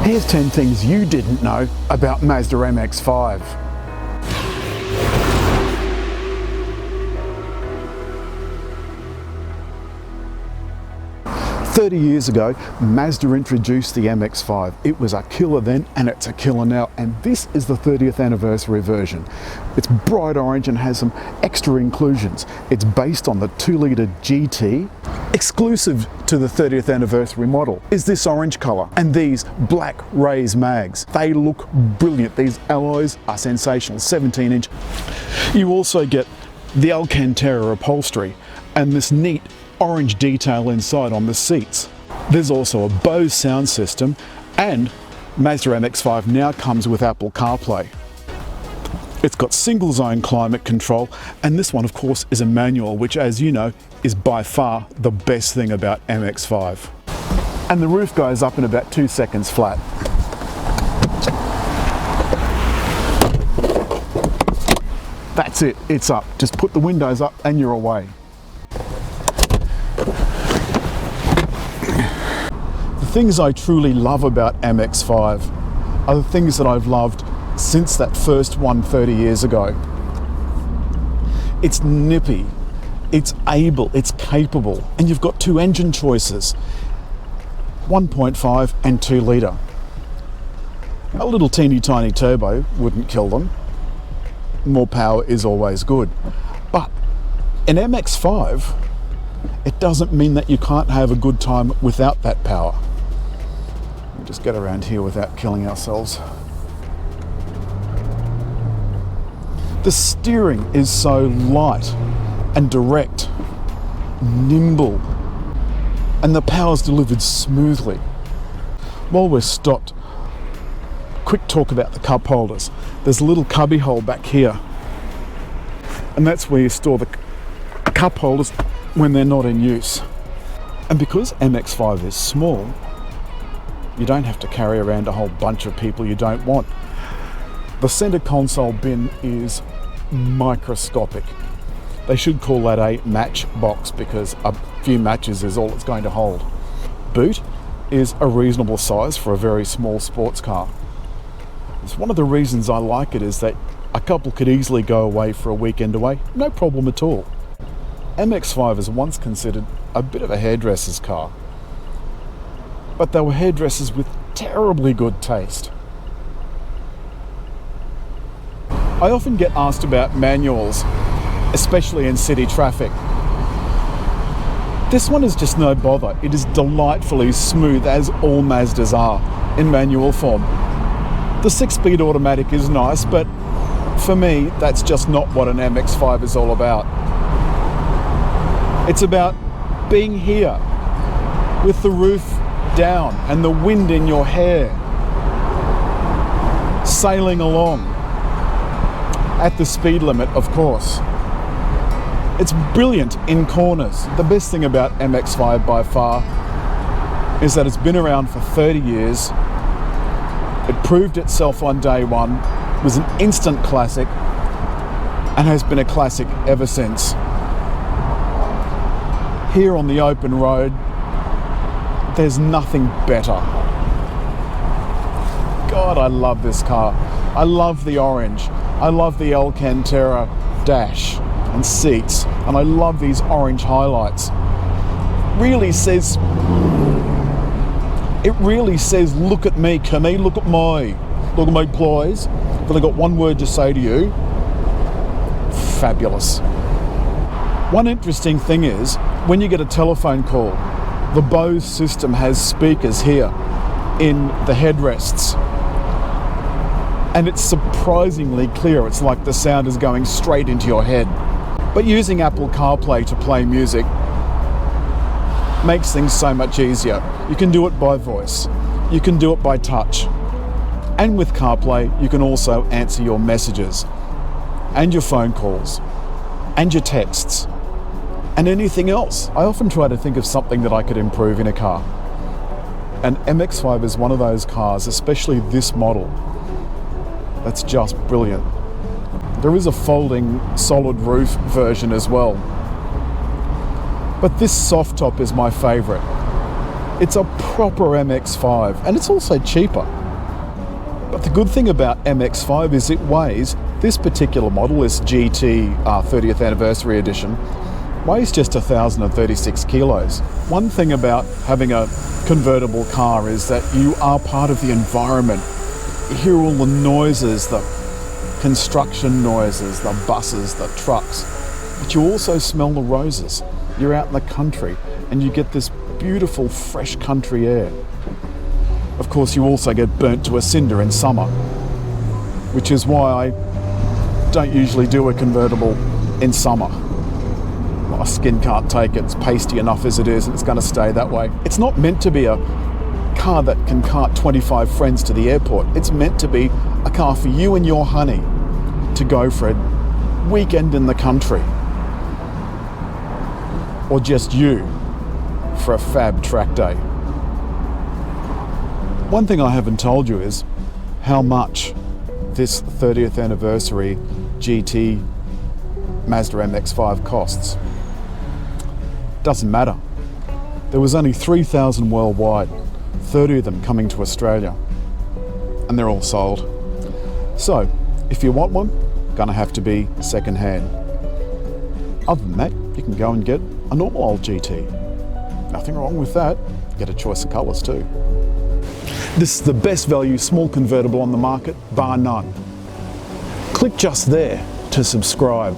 Here's 10 things you didn't know about Mazda MX-5. 30 years ago, Mazda introduced the MX-5. It was a killer then, and it's a killer now, and this is the 30th anniversary version. It's bright orange and has some extra inclusions. It's based on the 2-litre GT. Exclusive to the 30th anniversary model is this orange colour and these black Rays mags. They look brilliant. These alloys are sensational, 17-inch. You also get the Alcantara upholstery and this neat orange detail inside on the seats. There's also a Bose sound system, and Mazda MX-5 now comes with Apple CarPlay. It's got single zone climate control, and this one of course is a manual, which, as you know, is by far the best thing about MX-5. And the roof goes up in about 2 seconds flat. That's it, it's up. Just put the windows up and you're away. The things I truly love about MX-5 are the things that I've loved since that first one 30 years ago. It's nippy, it's able, it's capable, and you've got two engine choices, 1.5 and 2 litre. A little teeny tiny turbo wouldn't kill them. More power is always good. But in MX-5, it doesn't mean that you can't have a good time without that power. We'll just get around here without killing ourselves. The steering is so light and direct, nimble, and the power's delivered smoothly. While we're stopped, quick talk about the cup holders. There's a little cubby hole back here, and that's where you store the cup holders when they're not in use. And because MX-5 is small, you don't have to carry around a whole bunch of people you don't want. The center console bin is microscopic. They should call that a match box because a few matches is all it's going to hold. Boot is a reasonable size for a very small sports car. It's one of the reasons I like it is that a couple could easily go away for a weekend away, no problem at all. MX-5 is once considered a bit of a hairdresser's car, but they were hairdressers with terribly good taste. I often get asked about manuals, especially in city traffic. This one is just no bother. It is delightfully smooth, as all Mazdas are in manual form. The 6-speed automatic is nice, but for me, that's just not what an MX-5 is all about. It's about being here with the roof down and the wind in your hair, sailing along at the speed limit, of course. It's brilliant in corners. The best thing about MX-5 by far is that it's been around for 30 years. It proved itself on day one, was an instant classic, and has been a classic ever since. Here on the open road, there's nothing better. God, I love this car. I love the orange. I love the Alcantara dash and seats, and I love these orange highlights. It really says, look at me, Kimmoi, look at my ploise. But I got one word to say to you: fabulous. One interesting thing is, when you get a telephone call, the Bose system has speakers here in the headrests, and it's surprisingly clear. It's like the sound is going straight into your head. But using Apple CarPlay to play music makes things so much easier. You can do it by voice, you can do it by touch, and with CarPlay you can also answer your messages and your phone calls and your texts and anything else. I often try to think of something that I could improve in a car, and MX-5 is one of those cars, especially this model, that's just brilliant. There is a folding solid roof version as well, but this soft top is my favourite. It's a proper MX-5, and it's also cheaper. But the good thing about MX-5 is it weighs, this particular model, this GT 30th anniversary edition, weighs just 1,036 kilos. One thing about having a convertible car is that you are part of the environment. You hear all the noises, the construction noises, the buses, the trucks, but you also smell the roses. You're out in the country and you get this beautiful fresh country air. Of course, you also get burnt to a cinder in summer, which is why I don't usually do a convertible in summer. My skin can't take it. It's pasty enough as it is, and it's going to stay that way. It's not meant to be a car that can cart 25 friends to the airport. It's meant to be a car for you and your honey to go for a weekend in the country, or just you for a fab track day. One thing I haven't told you is how much this 30th anniversary GT Mazda MX-5 costs. Doesn't matter. There was only 3,000 worldwide, 30 of them coming to Australia, and they're all sold. So, if you want one, gonna have to be second hand. Other than that, you can go and get a normal old GT. Nothing wrong with that. Get a choice of colours too. This is the best value small convertible on the market, bar none. Click just there to subscribe.